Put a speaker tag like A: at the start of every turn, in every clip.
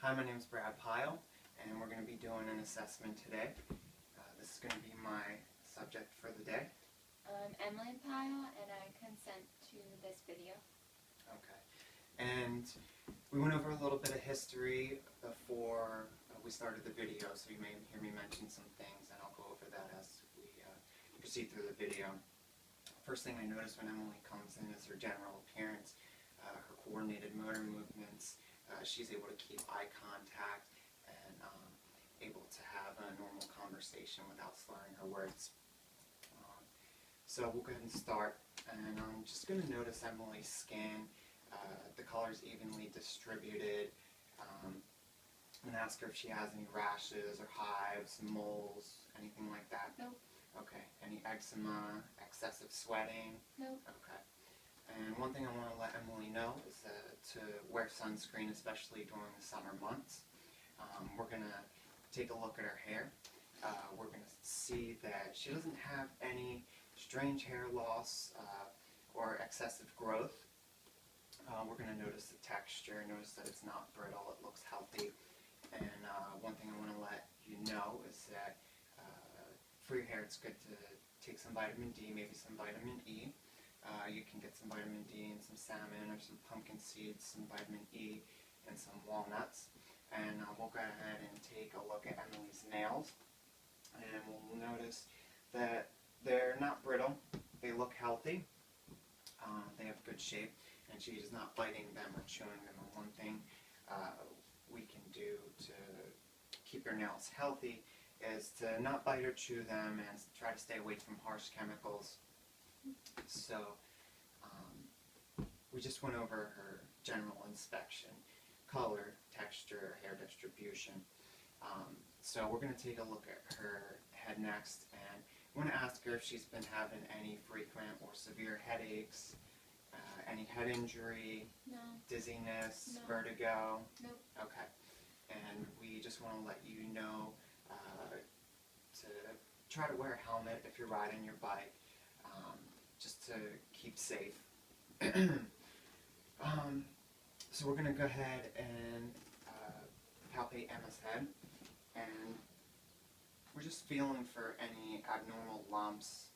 A: Hi, my name is Brad Pyle, and we're going to be doing an assessment today. This is going to be my subject for the day.
B: I'm Emily Pyle, and I consent to this video.
A: Okay. And we went over a little bit of history before we started the video, so you may hear me mention some things, and I'll go over that as we proceed through the video. First thing I notice when Emily comes in is her general appearance, her coordinated motor movements. She's able to keep eye contact and able to have a normal conversation without slurring her words. So we'll go ahead and start, and I'm just going to notice Emily's skin. The color's evenly distributed. I'm going to ask her if she has any rashes or hives, moles, anything like that.
B: Nope.
A: Okay. Any eczema, excessive sweating?
B: Nope.
A: Okay. And one thing I want to let Emily know is to wear sunscreen, especially during the summer months. We're going to take a look at her hair. We're going to see that she doesn't have any strange hair loss or excessive growth. We're going to notice the texture, notice that it's not brittle, it looks healthy. And one thing I want to let you know is that for your hair it's good to take some vitamin D, maybe some vitamin E. You can get some vitamin D in some salmon or some pumpkin seeds, some vitamin E, and some walnuts. And we'll go ahead and take a look at Emily's nails. And we'll notice that they're not brittle, they look healthy, they have good shape, and she's not biting them or chewing them. And one thing we can do to keep your nails healthy is to not bite or chew them and try to stay away from harsh chemicals. So we just went over her general inspection, color, texture, hair distribution. So we're going to take a look at her head next, and I want to ask her if she's been having any frequent or severe headaches, any head injury,
B: No.
A: dizziness,
B: No.
A: vertigo.
B: Nope.
A: Okay. And we just want to let you know to try to wear a helmet if you're riding your bike, just to keep safe. So we're going to go ahead and palpate Emma's head, and we're just feeling for any abnormal lumps,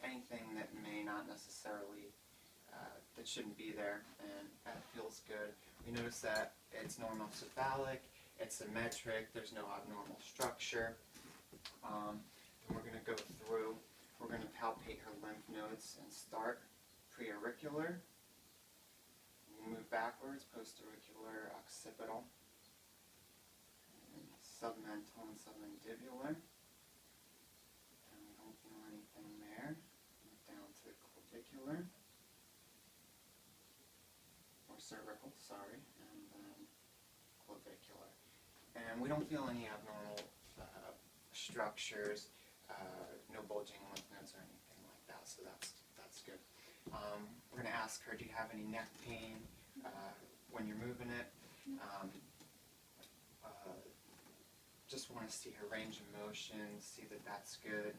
A: anything that may not necessarily, that shouldn't be there, and that feels good. We notice that it's normocephalic, it's symmetric, there's no abnormal structure. And we're going to go through, we're going to palpate her lymph nodes and start preauricular. We'll move backwards, postauricular, occipital, and submental and submandibular. And we don't feel anything there. Move down to clavicular, or cervical, sorry, and then clavicular. And we don't feel any abnormal structures, no bulging lymph nodes or anything like that, so that's good. We're going to ask her, do you have any neck pain when you're moving it? Just want to see her range of motion, see that that's good.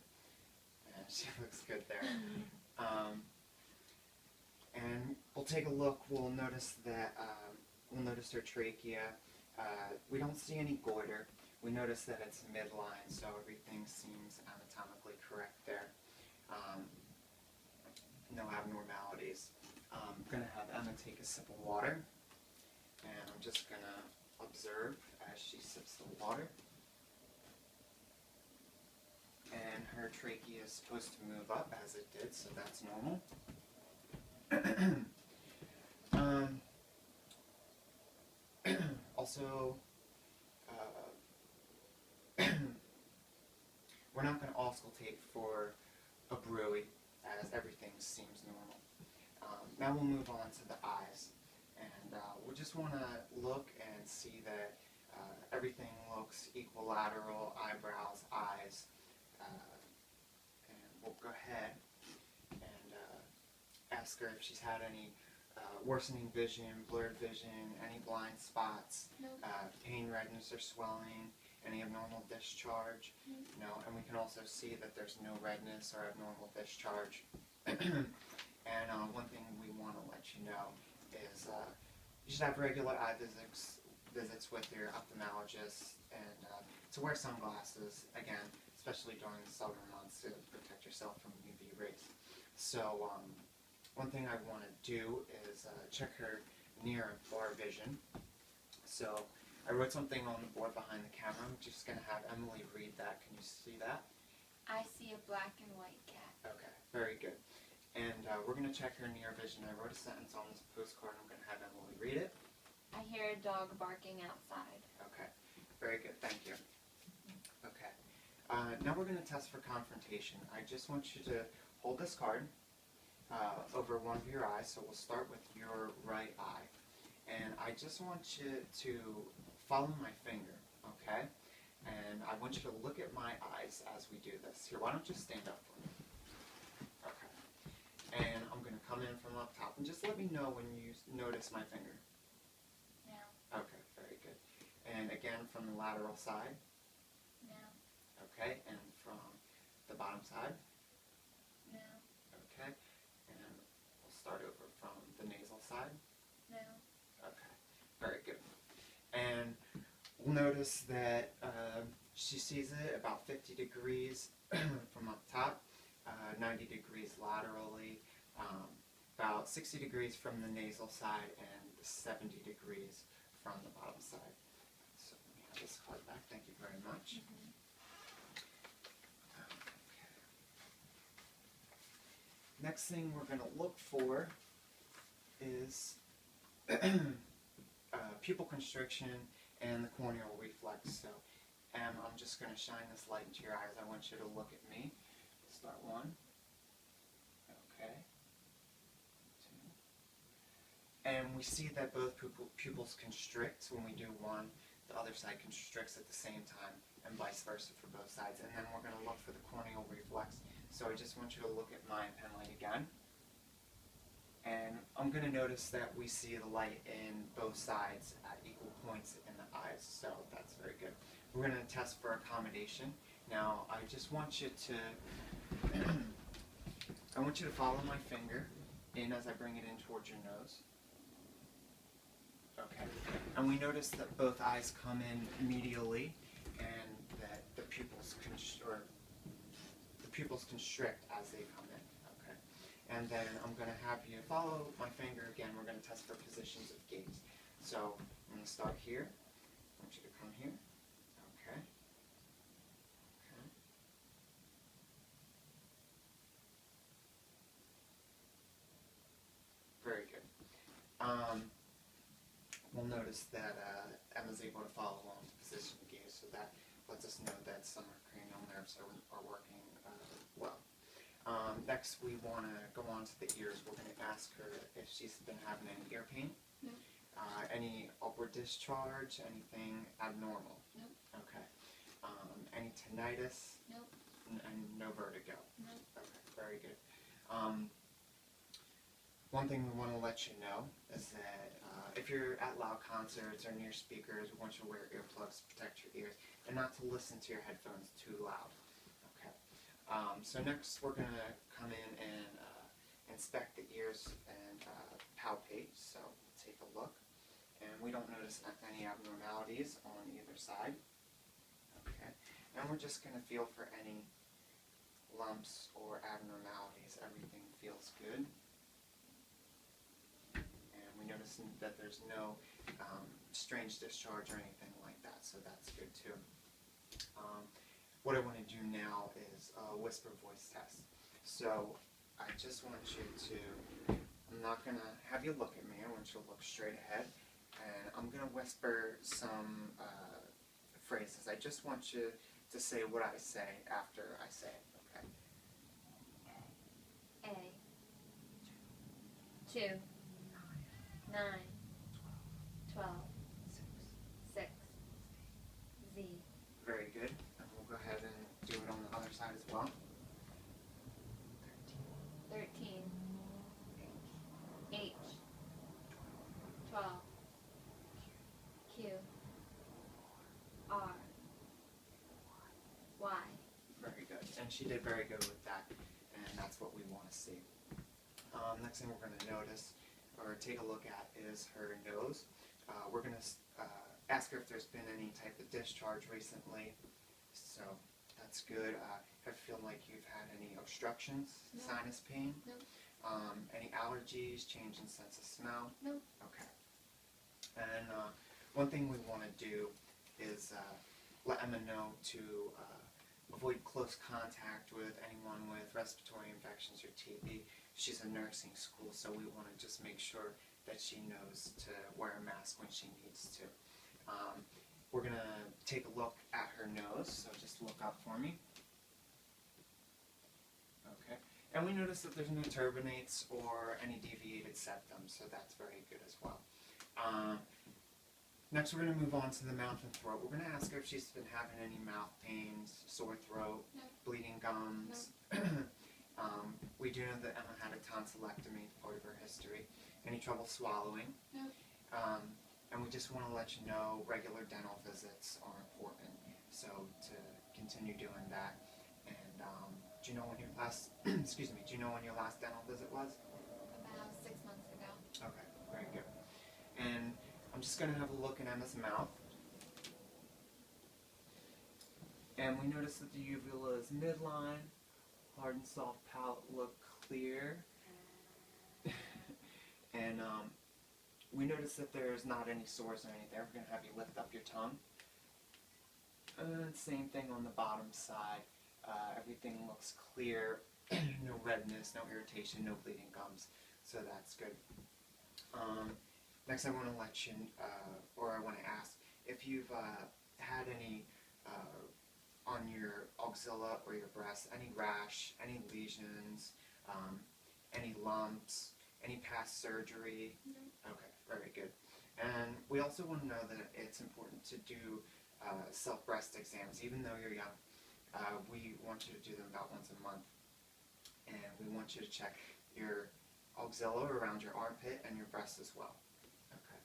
A: And she looks good there. And we'll take a look. We'll notice that we'll notice her trachea. We don't see any goiter. We notice that it's midline, so everything seems anatomically correct there. No abnormalities. I'm going to have Emma take a sip of water, and I'm just going to observe as she sips the water. And her trachea is supposed to move up as it did, so that's normal. Also, we're not going to auscultate for a bruit, as everything seems normal. Now we'll move on to the eyes, and we just want to look and see that everything looks equilateral, eyebrows, eyes, and we'll go ahead and ask her if she's had any worsening vision, blurred vision, any blind spots,
B: Nope.
A: Pain, redness, or swelling, any abnormal discharge.
B: Nope.
A: No, and we can also see that there's no redness or abnormal discharge. And one thing we want to let you know is you should have regular eye visits visits with your ophthalmologist, and to wear sunglasses, again, especially during the summer months, to protect yourself from UV rays. So one thing I want to do is check her near and far vision. So I wrote something on the board behind the camera. I'm just going to have Emily read that. Can you see that?
B: I see a black and white cat.
A: Okay, very good. And we're going to check her near vision. I wrote a sentence on this postcard. I'm going to have Emily read it.
B: I hear a dog barking outside.
A: Okay, very good. Thank you. Okay. Now we're going to test for confrontation. I just want you to hold this card over one of your eyes. So we'll start with your right eye. And I just want you to follow my finger, okay? And I want you to look at my eyes as we do this. Here, why don't you stand up for me? Okay. And I'm going to come in from up top. And just let me know when you notice my finger.
B: Now.
A: Okay, very good. And again, from the lateral side.
B: Now.
A: Okay, and from the bottom side.
B: Now.
A: Okay, and we'll start over from the nasal side.
B: Now.
A: Okay, very good. And we'll notice that she sees it about 50 degrees from up top, 90 degrees laterally, about 60 degrees from the nasal side, and 70 degrees from the bottom side. So let me have this card back. Thank you very much. Next thing we're going to look for is pupil constriction and the corneal reflex. So I'm just going to shine this light into your eyes. I want you to look at me. Start one. Okay. Two. And we see that both pupils constrict when we do one. The other side constricts at the same time, and vice versa for both sides. And then we're going to look for the corneal reflex. So I just want you to look at my pen light again. And I'm going to notice that we see the light in both sides at equal points in the eyes, so that's very good. We're going to test for accommodation. Now, I just want you to, I want you to follow my finger in as I bring it in towards your nose. Okay. And we notice that both eyes come in medially, and that the pupils constrict as they come in. Okay. And then I'm going to have you follow my finger again. We're going to test for positions of gaze. So I'm going to start here. I want you to come here. Okay. Okay. Very good. We'll notice that Emma's able to follow along the position of gaze, so that lets us know that some of her cranial nerves are working well. Next, we want to go on to the ears. We're going to ask her if she's been having any ear pain.
B: No.
A: Any upward discharge, anything abnormal.
B: Nope.
A: Okay. Any tinnitus.
B: Nope.
A: And no vertigo.
B: Nope.
A: Okay, very good. One thing we want to let you know is that if you're at loud concerts or near speakers, we want you to wear earplugs to protect your ears and not to listen to your headphones too loud. Okay. So next we're going to come in and inspect the ears and palpate. So take a look. And we don't notice any abnormalities on either side. Okay. And we're just going to feel for any lumps or abnormalities. Everything feels good. We notice that there's no strange discharge or anything like that, so that's good too. What I want to do now is a whisper voice test. So I just want you to, I'm not going to have you look at me, I want you to look straight ahead, and I'm going to whisper some phrases. I just want you to say what I say after I say it, okay?
B: A. 2. 9, 12, 6, Z.
A: Very good. And we'll go ahead and do it on the other side as well.
B: 13, H, 12, Q, R, Y.
A: Very good. And she did very good with that, and that's what we want to see. Next thing we're going to notice or take a look at is her nose. We're going to ask her if there's been any type of discharge recently. So that's good. Have you feel like you've had any obstructions,
B: No.
A: sinus pain?
B: No.
A: Any allergies, change in sense of smell?
B: No.
A: Okay. And one thing we want to do is let Emma know to avoid close contact with anyone with respiratory infections or TB. She's in nursing school, so we want to just make sure that she knows to wear a mask when she needs to. We're going to take a look at her nose, so just look up for me. Okay. And we notice that there's no turbinates or any deviated septum, so that's very good as well. Next, we're going to move on to the mouth and throat. We're going to ask her if she's been having any mouth pains, sore throat,
B: No.
A: bleeding gums.
B: No.
A: We do know that Emma had a tonsillectomy as part of her history. Any trouble swallowing?
B: No.
A: And we just want to let you know regular dental visits are important, so to continue doing that. And do you know when your last, excuse me, do you know when your last dental visit was?
B: About 6 months ago.
A: Okay, very good. And I'm just going to have a look in Emma's mouth. And we notice that the uvula is midline, hard and soft palate look clear. And we notice that there's not any sores or anything. We're going to have you lift up your tongue. And same thing on the bottom side. Everything looks clear. No redness, no irritation, no bleeding gums. So that's good. Next I want to let you, or I want to ask, if you've had any on your axilla or your breast, any rash, any lesions, any lumps, any past surgery?
B: No.
A: Okay, very good. And we also want to know that it's important to do self-breast exams, even though you're young. We want you to do them about once a month. And we want you to check your axilla around your armpit and your breast as well. Okay.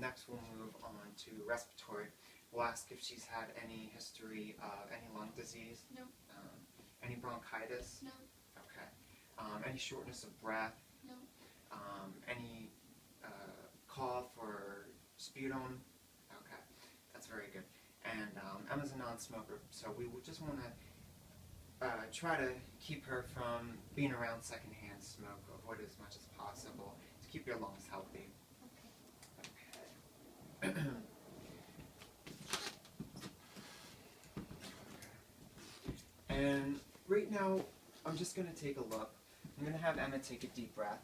A: Next we'll move on to respiratory. We'll ask if she's had any history of any lung disease.
B: No.
A: Any bronchitis.
B: No.
A: Okay. Any shortness of breath.
B: No.
A: Any cough or sputum. Okay, that's very good. And Emma's a non-smoker, so we would just want to try to keep her from being around secondhand smoke, avoid it as much as possible to keep your lungs healthy.
B: Okay.
A: Okay. And right now, I'm just going to take a look. I'm going to have Emma take a deep breath.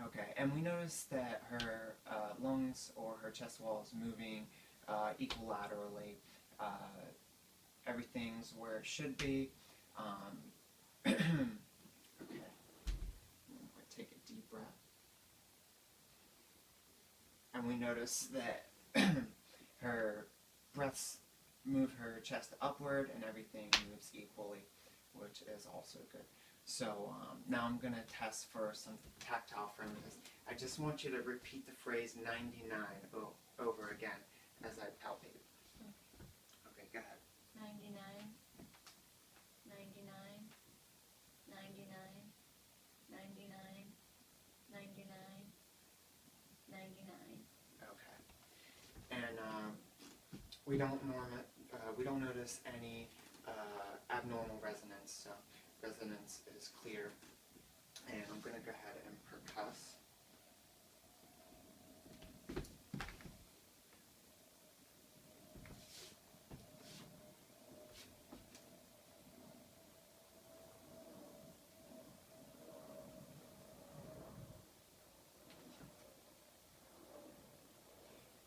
A: Okay, and we notice that her lungs or her chest wall is moving equilaterally. Everything's where it should be. Okay, I'm going to take a deep breath. And we notice that her breaths move her chest upward and everything moves equally, which is also good. So now I'm going to test for some tactile fremitus. I just want you to repeat the phrase 99 over again as I palpate. Okay, go ahead.
B: 99. 99. 99. 99. 99. 99.
A: Okay. And we don't notice any abnormal resonance, so resonance is clear. And I'm going to go ahead and percuss.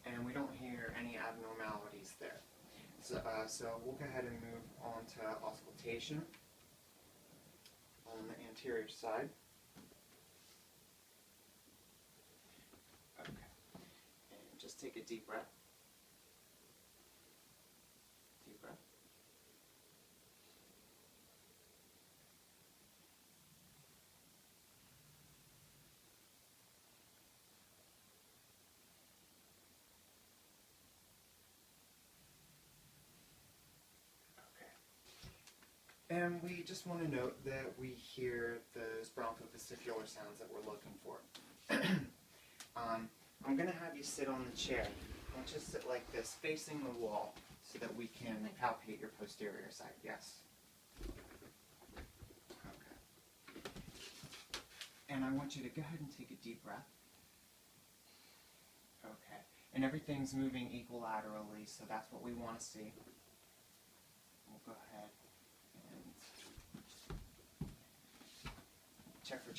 A: And we don't hear any abnormalities there. So we'll go ahead and move on to auscultation on the anterior side. Okay. And just take a deep breath. Deep breath. And we just want to note that we hear those bronchopesticular sounds that we're looking for. I'm going to have you sit on the chair. I want you to sit like this, facing the wall, so that we can palpate your posterior side. Yes. Okay. And I want you to go ahead and take a deep breath. Okay. And everything's moving equilaterally, so that's what we want to see. We'll go ahead and check for